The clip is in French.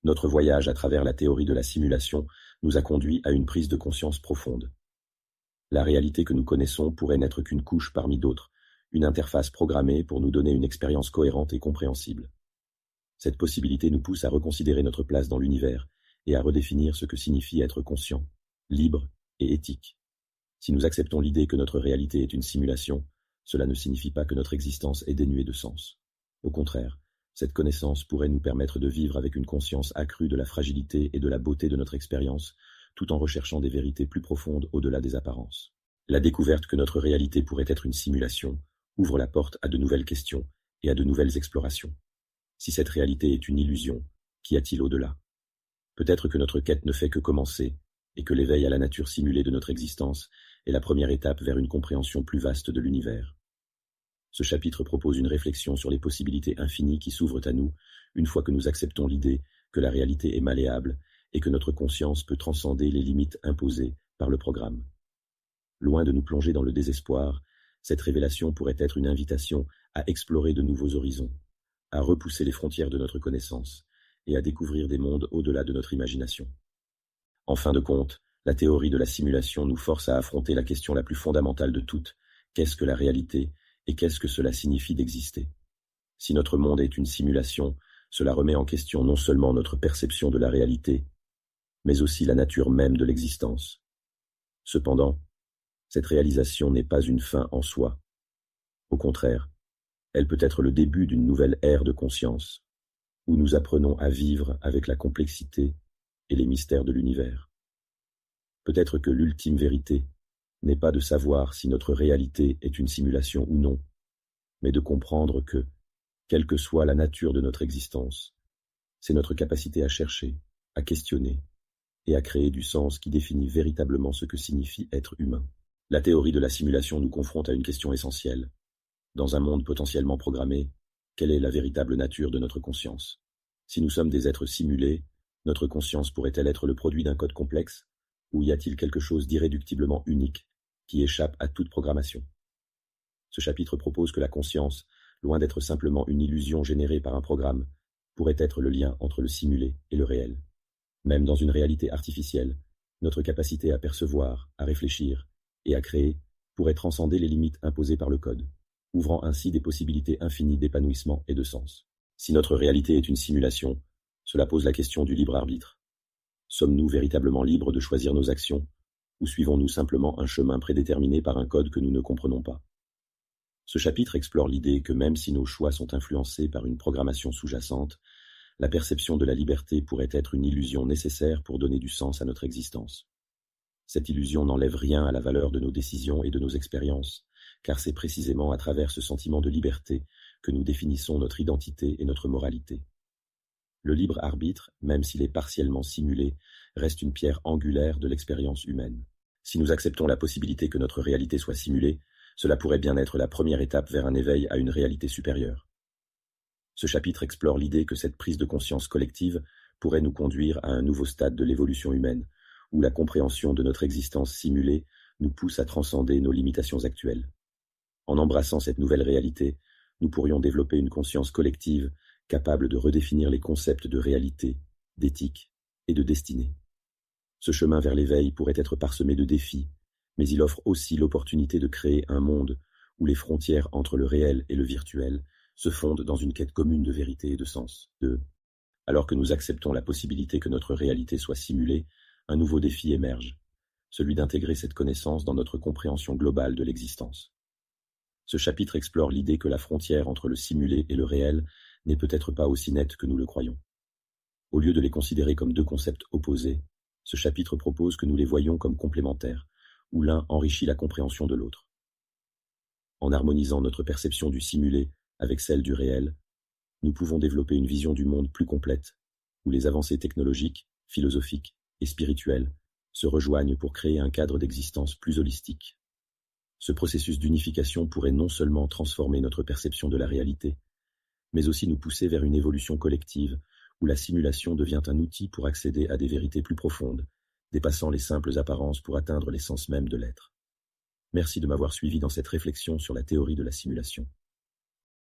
Notre voyage à travers la théorie de la simulation nous a conduit à une prise de conscience profonde. La réalité que nous connaissons pourrait n'être qu'une couche parmi d'autres, une interface programmée pour nous donner une expérience cohérente et compréhensible. Cette possibilité nous pousse à reconsidérer notre place dans l'univers et à redéfinir ce que signifie être conscient, libre et éthique. Si nous acceptons l'idée que notre réalité est une simulation, cela ne signifie pas que notre existence est dénuée de sens. Au contraire, cette connaissance pourrait nous permettre de vivre avec une conscience accrue de la fragilité et de la beauté de notre expérience, tout en recherchant des vérités plus profondes au-delà des apparences. La découverte que notre réalité pourrait être une simulation ouvre la porte à de nouvelles questions et à de nouvelles explorations. Si cette réalité est une illusion, qu'y a-t-il au-delà? Peut-être que notre quête ne fait que commencer, et que l'éveil à la nature simulée de notre existence est la première étape vers une compréhension plus vaste de l'univers. Ce chapitre propose une réflexion sur les possibilités infinies qui s'ouvrent à nous une fois que nous acceptons l'idée que la réalité est malléable et que notre conscience peut transcender les limites imposées par le programme. Loin de nous plonger dans le désespoir, cette révélation pourrait être une invitation à explorer de nouveaux horizons, à repousser les frontières de notre connaissance et à découvrir des mondes au-delà de notre imagination. En fin de compte, la théorie de la simulation nous force à affronter la question la plus fondamentale de toutes: qu'est-ce que la réalité et qu'est-ce que cela signifie d'exister? Si notre monde est une simulation, cela remet en question non seulement notre perception de la réalité, mais aussi la nature même de l'existence. Cependant, cette réalisation n'est pas une fin en soi. Au contraire, elle peut être le début d'une nouvelle ère de conscience, où nous apprenons à vivre avec la complexité et les mystères de l'univers. Peut-être que l'ultime vérité n'est pas de savoir si notre réalité est une simulation ou non, mais de comprendre que, quelle que soit la nature de notre existence, c'est notre capacité à chercher, à questionner et à créer du sens qui définit véritablement ce que signifie être humain. La théorie de la simulation nous confronte à une question essentielle. Dans un monde potentiellement programmé, quelle est la véritable nature de notre conscience? Si nous sommes des êtres simulés, notre conscience pourrait-elle être le produit d'un code complexe, ou y a-t-il quelque chose d'irréductiblement unique qui échappe à toute programmation? Ce chapitre propose que la conscience, loin d'être simplement une illusion générée par un programme, pourrait être le lien entre le simulé et le réel. Même dans une réalité artificielle, notre capacité à percevoir, à réfléchir et à créer pourrait transcender les limites imposées par le code, ouvrant ainsi des possibilités infinies d'épanouissement et de sens. Si notre réalité est une simulation, cela pose la question du libre arbitre. Sommes-nous véritablement libres de choisir nos actions, ou suivons-nous simplement un chemin prédéterminé par un code que nous ne comprenons pas? Ce chapitre explore l'idée que même si nos choix sont influencés par une programmation sous-jacente, la perception de la liberté pourrait être une illusion nécessaire pour donner du sens à notre existence. Cette illusion n'enlève rien à la valeur de nos décisions et de nos expériences, car c'est précisément à travers ce sentiment de liberté que nous définissons notre identité et notre moralité. Le libre arbitre, même s'il est partiellement simulé, reste une pierre angulaire de l'expérience humaine. Si nous acceptons la possibilité que notre réalité soit simulée, cela pourrait bien être la première étape vers un éveil à une réalité supérieure. Ce chapitre explore l'idée que cette prise de conscience collective pourrait nous conduire à un nouveau stade de l'évolution humaine, où la compréhension de notre existence simulée nous pousse à transcender nos limitations actuelles. En embrassant cette nouvelle réalité, nous pourrions développer une conscience collective capable de redéfinir les concepts de réalité, d'éthique et de destinée. Ce chemin vers l'éveil pourrait être parsemé de défis, mais il offre aussi l'opportunité de créer un monde où les frontières entre le réel et le virtuel se fondent dans une quête commune de vérité et de sens. Alors que nous acceptons la possibilité que notre réalité soit simulée, un nouveau défi émerge, celui d'intégrer cette connaissance dans notre compréhension globale de l'existence. Ce chapitre explore l'idée que la frontière entre le simulé et le réel n'est peut-être pas aussi nette que nous le croyons. Au lieu de les considérer comme deux concepts opposés, ce chapitre propose que nous les voyions comme complémentaires, où l'un enrichit la compréhension de l'autre. En harmonisant notre perception du simulé avec celle du réel, nous pouvons développer une vision du monde plus complète, où les avancées technologiques, philosophiques et spirituelles se rejoignent pour créer un cadre d'existence plus holistique. Ce processus d'unification pourrait non seulement transformer notre perception de la réalité, mais aussi nous pousser vers une évolution collective où la simulation devient un outil pour accéder à des vérités plus profondes, dépassant les simples apparences pour atteindre l'essence même de l'être. Merci de m'avoir suivi dans cette réflexion sur la théorie de la simulation.